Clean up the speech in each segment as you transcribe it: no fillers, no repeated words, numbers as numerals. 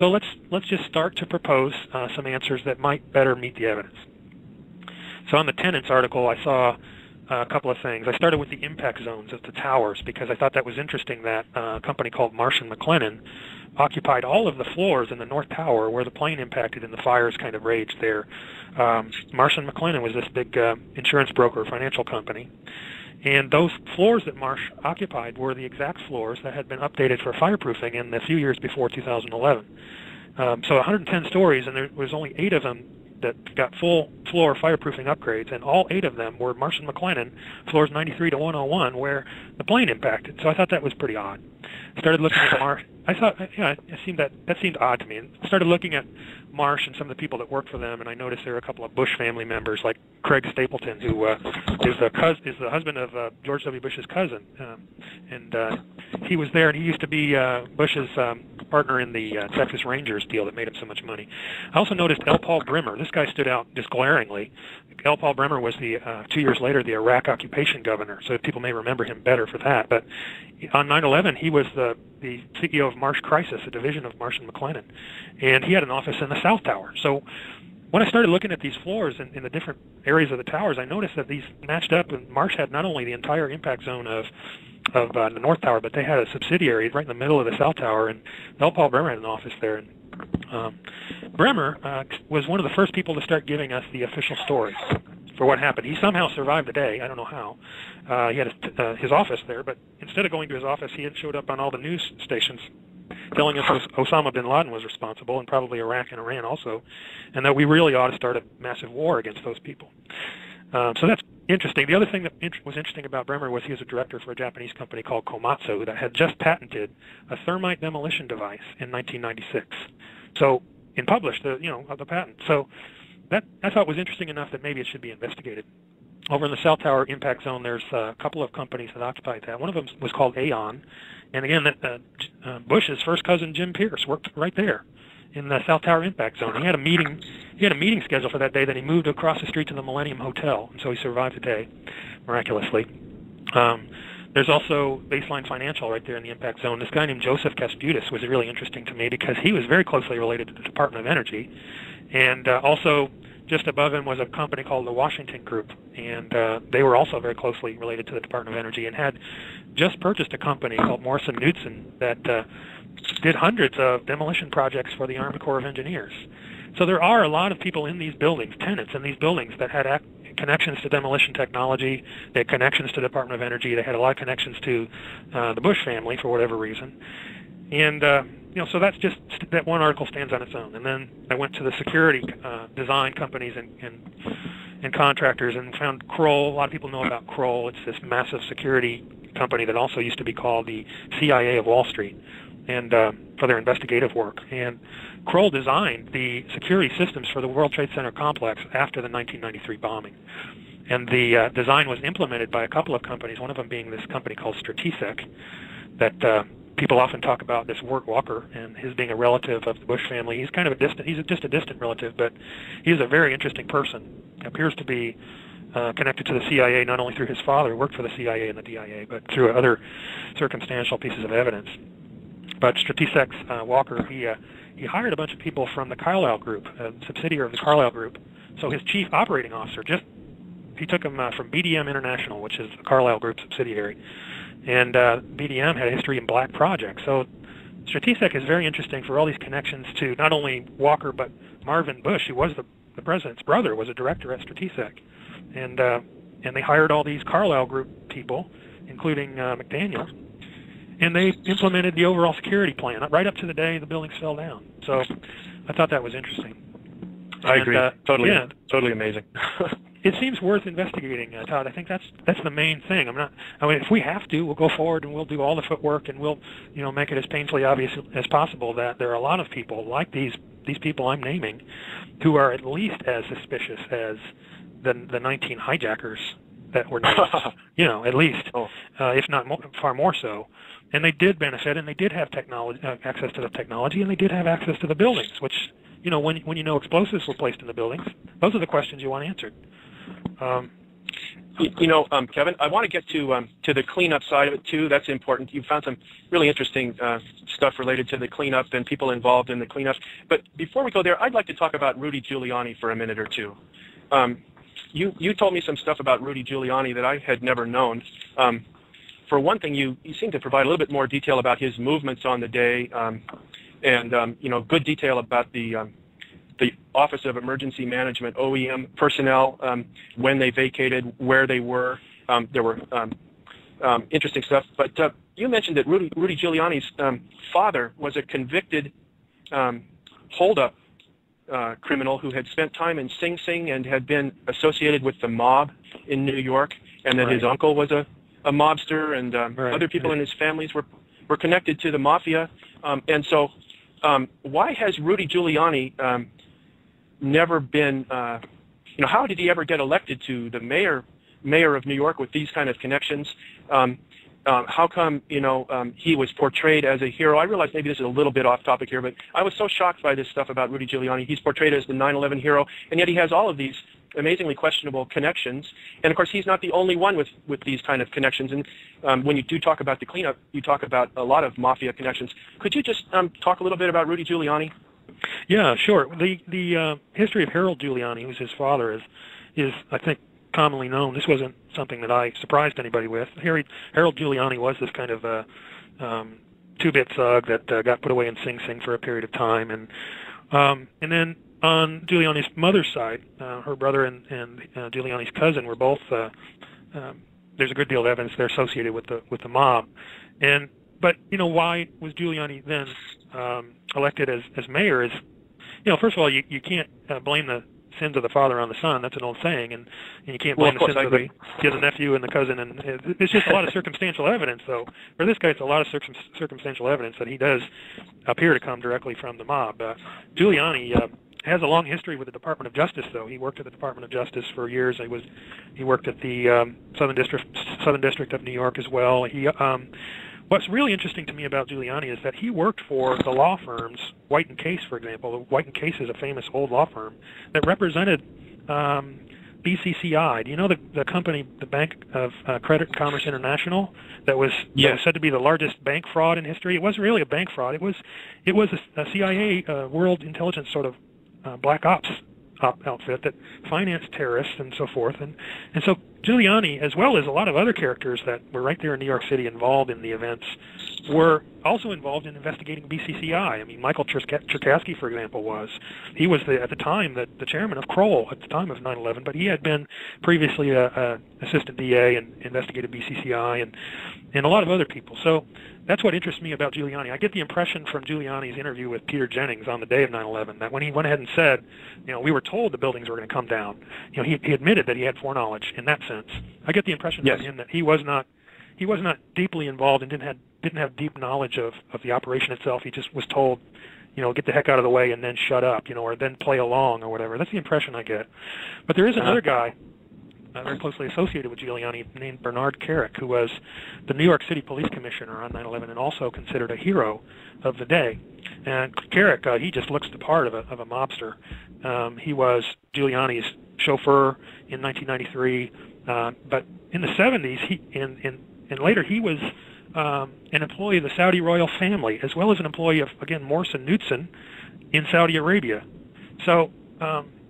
So let's just start to propose some answers that might better meet the evidence. So on the tenants article, I saw a couple of things. I started with the impact zones of the towers because I thought that was interesting that a company called Marsh & McLennan occupied all of the floors in the North Tower where the plane impacted and the fires kind of raged there. Marsh & McLennan was this big insurance broker, financial company. And those floors that Marsh occupied were the exact floors that had been updated for fireproofing in the few years before 2011. So 110 stories, and there was only 8 of them that got full floor fireproofing upgrades, and all 8 of them were Marsh & McLennan, floors 93 to 101, where the plane impacted. So I thought that was pretty odd. Started looking at Marsh. I thought, yeah, that seemed odd to me. And started looking at Marsh and some of the people that worked for them, and I noticed there were a couple of Bush family members, like Craig Stapleton, who is the husband of George W. Bush's cousin, and he was there, and he used to be Bush's partner in the Texas Rangers deal that made him so much money. I also noticed L. Paul Bremer. This guy stood out just glaringly. L. Paul Bremer was the 2 years later the Iraq occupation governor, so people may remember him better for that. But on 9/11, he was the CEO of Marsh Crisis, a division of Marsh & McLennan, and he had an office in the South Tower. So when I started looking at these floors in the different areas of the towers, I noticed that these matched up, and Marsh had not only the entire impact zone of the North Tower, but they had a subsidiary right in the middle of the South Tower, and L. Paul Bremer had an office there. And Bremer was one of the first people to start giving us the official story for what happened. He somehow survived the day. I don't know how. He had his office there, but instead of going to his office, he had showed up on all the news stations telling us Osama bin Laden was responsible, and probably Iraq and Iran also, and that we really ought to start a massive war against those people. So that's interesting. The other thing that was interesting about Bremer was he was a director for a Japanese company called Komatsu that had just patented a thermite demolition device in 1996. So, and published the patent. So that I thought was interesting enough that maybe it should be investigated. Over in the South Tower impact zone, there's a couple of companies that occupied that. One of them was called Aon, and again, Bush's first cousin Jim Pierce worked right there in the South Tower impact zone. He had a meeting scheduled for that day. Then he moved across the street to the Millennium Hotel, and so he survived the day miraculously. There's also Baseline Financial right there in the impact zone. This guy named Joseph Kasputis was really interesting to me because he was very closely related to the Department of Energy, and also just above him was a company called the Washington Group, and they were also very closely related to the Department of Energy and had just purchased a company called Morrison Knudsen that did hundreds of demolition projects for the Army Corps of Engineers. So there are a lot of people in these buildings, tenants in these buildings, that had connections to demolition technology. They had connections to the Department of Energy. They had a lot of connections to the Bush family for whatever reason. And so that's just that one article stands on its own. And then I went to the security design companies and contractors and found Kroll. A lot of people know about Kroll. It's this massive security company that also used to be called the CIA of Wall Street, and for their investigative work. And Kroll designed the security systems for the World Trade Center complex after the 1993 bombing. And the design was implemented by a couple of companies, one of them being this company called Strategic, that people often talk about, this Wirt Walker, and his being a relative of the Bush family. He's kind of just a distant relative, but he's a very interesting person. He appears to be connected to the CIA, not only through his father, who worked for the CIA and the DIA, but through other circumstantial pieces of evidence. But Strategic Walker, he hired a bunch of people from the Carlyle Group, a subsidiary of the Carlyle Group. So his chief operating officer, he took him from BDM International, which is the Carlyle Group subsidiary. And BDM had a history in black projects. So Strategic is very interesting for all these connections to not only Walker, but Marvin Bush, who was the president's brother, was a director at Strategic. And they hired all these Carlyle Group people, including McDaniel. And they implemented the overall security plan right up to the day the buildings fell down. So I thought that was interesting. I agree. Totally amazing. It seems worth investigating, Todd. I think that's the main thing. If we have to, we'll go forward and we'll do all the footwork, and we'll make it as painfully obvious as possible that there are a lot of people like these people I'm naming who are at least as suspicious as the 19 hijackers that were named. At least, if not far more so. And they did benefit, and they did have access to the technology, and they did have access to the buildings, which, when explosives were placed in the buildings, those are the questions you want answered. Kevin, I want to get to the cleanup side of it too. That's important. You found some really interesting stuff related to the cleanup and people involved in the cleanup. But before we go there, I'd like to talk about Rudy Giuliani for a minute or two. You told me some stuff about Rudy Giuliani that I had never known. For one thing, you seem to provide a little bit more detail about his movements on the day, and good detail about the Office of Emergency Management, OEM personnel, when they vacated, where they were. There were interesting stuff. But you mentioned that Rudy Giuliani's father was a convicted holdup criminal who had spent time in Sing Sing and had been associated with the mob in New York, and that his uncle was a mobster, and other people in his families were connected to the mafia. And so why has Rudy Giuliani never been, how did he ever get elected to the mayor of New York with these kind of connections? How come, he was portrayed as a hero? I realize maybe this is a little bit off topic here, but I was so shocked by this stuff about Rudy Giuliani. He's portrayed as the 9/11 hero, and yet he has all of these amazingly questionable connections. And of course, he's not the only one with these kind of connections. And when you do talk about the cleanup, you talk about a lot of mafia connections. Could you just talk a little bit about Rudy Giuliani? Yeah, sure. The history of Harold Giuliani, who's his father, is I think commonly known. This wasn't something that I surprised anybody with. Harold Giuliani was this kind of two-bit thug that got put away in Sing Sing for a period of time, and then on Giuliani's mother's side, her brother and Giuliani's cousin were both. There's a good deal of evidence they're associated with the mob, but why was Giuliani then elected as mayor? Is first of all, you can't blame the sins of the father on the son. That's an old saying, and you can't blame the sins of the nephew and the cousin. And it's just a lot of circumstantial evidence. So for this guy, it's a lot of circumstantial evidence that he does appear to come directly from the mob. Giuliani has a long history with the Department of Justice, though. He worked at the Department of Justice for years. He worked at the Southern District of New York as well. What's really interesting to me about Giuliani is that he worked for the law firms, White and Case, for example. White and Case is a famous old law firm that represented BCCI. Do you know the company, the Bank of Credit and Commerce International, that was said to be the largest bank fraud in history? It wasn't really a bank fraud. It was a CIA world intelligence sort of black ops outfit that financed terrorists and so forth. And so Giuliani, as well as a lot of other characters that were right there in New York City involved in the events, were also involved in investigating BCCI. I mean, Michael Cherkasky, for example, was. He was at the time the chairman of Kroll at the time of 9/11, but he had been previously a assistant DA and investigated BCCI and a lot of other people. So that's what interests me about Giuliani. I get the impression from Giuliani's interview with Peter Jennings on the day of 9/11 that when he went ahead and said, we were told the buildings were going to come down, he admitted that he had foreknowledge in that sense. I get the impression from him that he was not deeply involved and didn't have deep knowledge of the operation itself. He just was told, get the heck out of the way and then shut up, or then play along or whatever. That's the impression I get. But there is another guy very closely associated with Giuliani named Bernard Kerik, who was the New York City Police Commissioner on 9/11 and also considered a hero of the day. And Kerik, he just looks the part of a mobster. He was Giuliani's chauffeur in 1993, but in the 70s, and later he was an employee of the Saudi royal family, as well as an employee of, again, Morse and Knudsen in Saudi Arabia. So,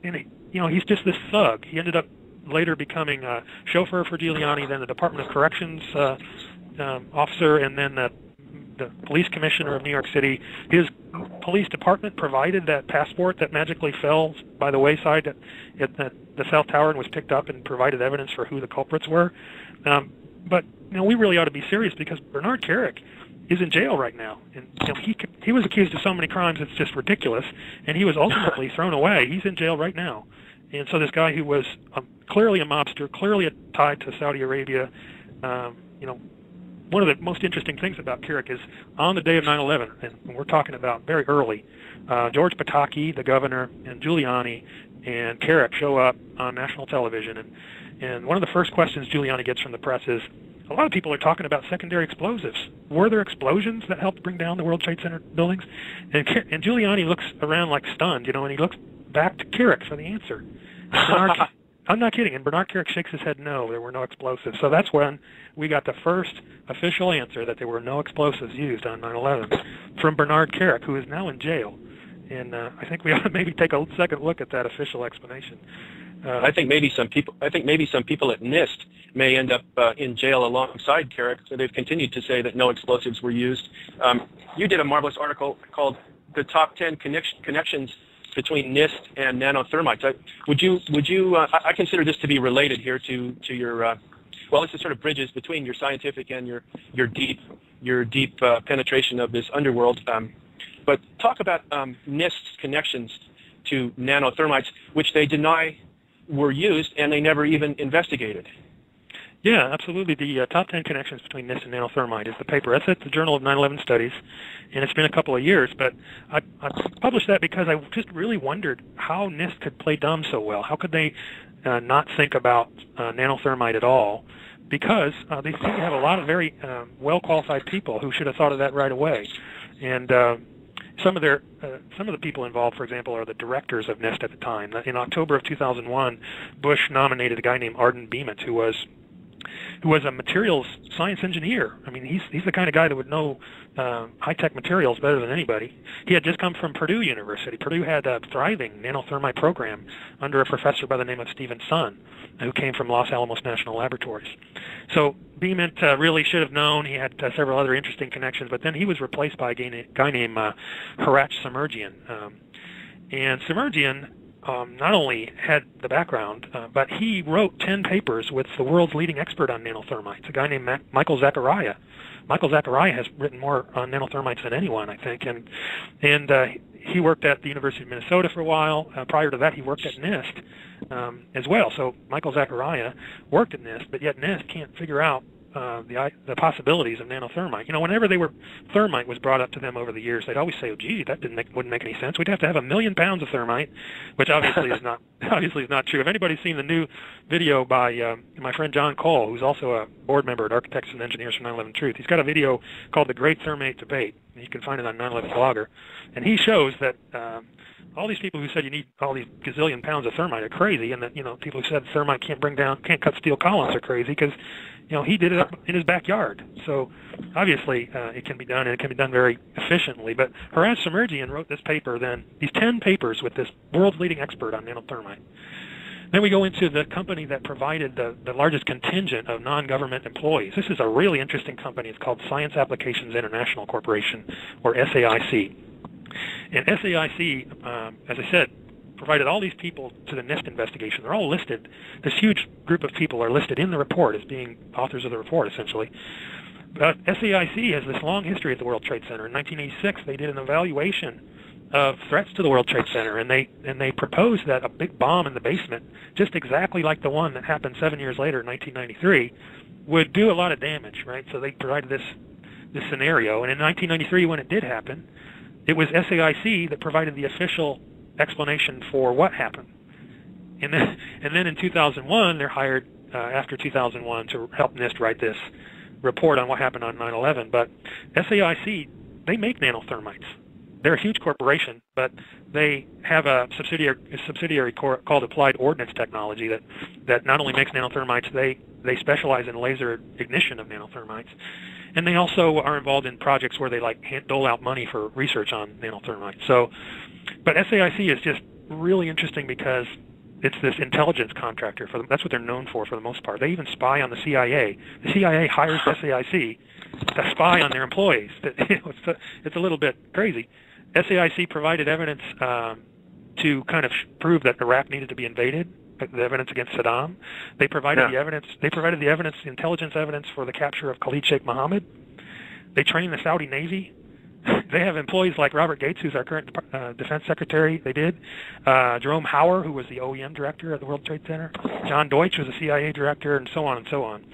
he's just this thug. He ended up later becoming a chauffeur for Giuliani, then the Department of Corrections officer, and then the police commissioner of New York City. His police department provided that passport that magically fell by the wayside at the South Tower and was picked up and provided evidence for who the culprits were. But we really ought to be serious because Bernard Kerik is in jail right now, and he was accused of so many crimes it's just ridiculous, and he was ultimately thrown away. He's in jail right now. And so this guy who was clearly a mobster, clearly tied to Saudi Arabia, one of the most interesting things about Kerik is on the day of 9/11, and we're talking about very early, George Pataki, the governor, and Giuliani and Kerik show up on national television. And one of the first questions Giuliani gets from the press is, a lot of people are talking about secondary explosives. Were there explosions that helped bring down the World Trade Center buildings? And Giuliani looks around like stunned, and he looks back to Kerik for the answer. I'm not kidding. And Bernard Kerik shakes his head no, there were no explosives. So that's when we got the first official answer that there were no explosives used on 9/11 from Bernard Kerik, who is now in jail. And I think we ought to maybe take a second look at that official explanation. I think maybe some people at NIST may end up in jail alongside Kerik. So they've continued to say that no explosives were used. You did a marvelous article called "The Top 10 Connections Between NIST and Nanothermites." I consider this to be related here to your. Well, this is sort of bridges between your scientific and your deep penetration of this underworld. But talk about NIST's connections to nanothermites, which they deny were used, and they never even investigated. Yeah, absolutely. The top 10 connections between NIST and nanothermite is the paper. That's at the Journal of 9/11 Studies, and it's been a couple of years. But I published that because I just really wondered how NIST could play dumb so well. How could they not think about nanothermite at all? Because they seem to have a lot of very well-qualified people who should have thought of that right away. And some of the people involved, for example, are the directors of NIST at the time. In October of 2001, Bush nominated a guy named Arden Beament, who was a materials science engineer. I mean, he's the kind of guy that would know high-tech materials better than anybody. He had just come from Purdue University. Purdue had a thriving nanothermite program under a professor by the name of Stephen Sun, who came from Los Alamos National Laboratories. So Beament really should have known. He had several other interesting connections, but then he was replaced by a guy named Harach Samerjian. And Samerjian not only had the background, but he wrote 10 papers with the world's leading expert on nanothermites, a guy named Michael Zachariah. Michael Zachariah has written more on nanothermites than anyone, I think, and he worked at the University of Minnesota for a while. Prior to that, he worked at NIST as well. So Michael Zachariah worked at NIST, but yet NIST can't figure out the possibilities of nanothermite. You know, whenever thermite was brought up to them over the years, they'd always say, "Oh, gee, that wouldn't make any sense. We'd have to have 1 million pounds of thermite," which obviously is not true. If anybody's seen the new video by my friend John Cole, who's also a board member at Architects and Engineers for 9/11 Truth, he's got a video called "The Great Thermite Debate." You can find it on 9/11 Blogger, and he shows that all these people who said you need all these gazillion pounds of thermite are crazy, and that people who said thermite can't cut steel columns are crazy because he did it up in his backyard. So obviously it can be done, and it can be done very efficiently. But Harach Samerjian wrote this paper, then these 10 papers with this world's leading expert on nanothermite. Then we go into the company that provided the largest contingent of non-government employees. This is a really interesting company. It's called Science Applications International Corporation, or SAIC. And SAIC, as I said, provided all these people to the NIST investigation. They're all listed. This huge group of people are listed in the report as being authors of the report, essentially. But SAIC has this long history at the World Trade Center. In 1986, they did an evaluation of threats to the World Trade Center, and they proposed that a big bomb in the basement, just exactly like the one that happened 7 years later in 1993, would do a lot of damage, right? So they provided this scenario, and in 1993, when it did happen, it was SAIC that provided the official explanation for what happened. And then in 2001, they're hired after 2001 to help NIST write this report on what happened on 9/11. But SAIC, they make nanothermites. They're a huge corporation, but they have a subsidiary called Applied Ordnance Technology that not only makes nanothermites, they specialize in laser ignition of nanothermites. And they also are involved in projects where they dole out money for research on nanothermites. So, but SAIC is just really interesting because it's this intelligence contractor for them. That's what they're known for the most part. They even spy on the CIA. The CIA hires SAIC to spy on their employees. It's a little bit crazy. SAIC provided evidence to kind of prove that Iraq needed to be invaded. The evidence against Saddam. They provided the evidence. They provided the evidence, the intelligence evidence for the capture of Khalid Sheikh Mohammed. They trained the Saudi Navy. They have employees like Robert Gates, who's our current defense secretary. They did. Jerome Hauer, who was the OEM director at the World Trade Center. John Deutsch was the CIA director, and so on and so on.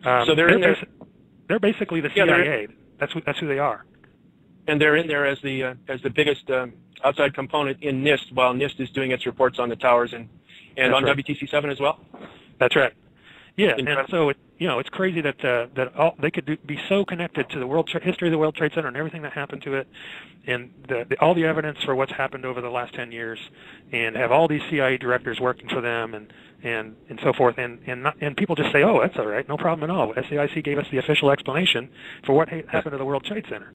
So they're basically the CIA. That's who they are. And they're in there as the biggest outside component in NIST, while NIST is doing its reports on the towers and on right. WTC7 as well. That's right. Yeah, and so it's crazy that they could be so connected to the history of the World Trade Center and everything that happened to it, and all the evidence for what's happened over the last 10 years, and have all these CIA directors working for them, and and so forth, and people just say, oh, that's all right, no problem at all. SAIC gave us the official explanation for what happened to the World Trade Center.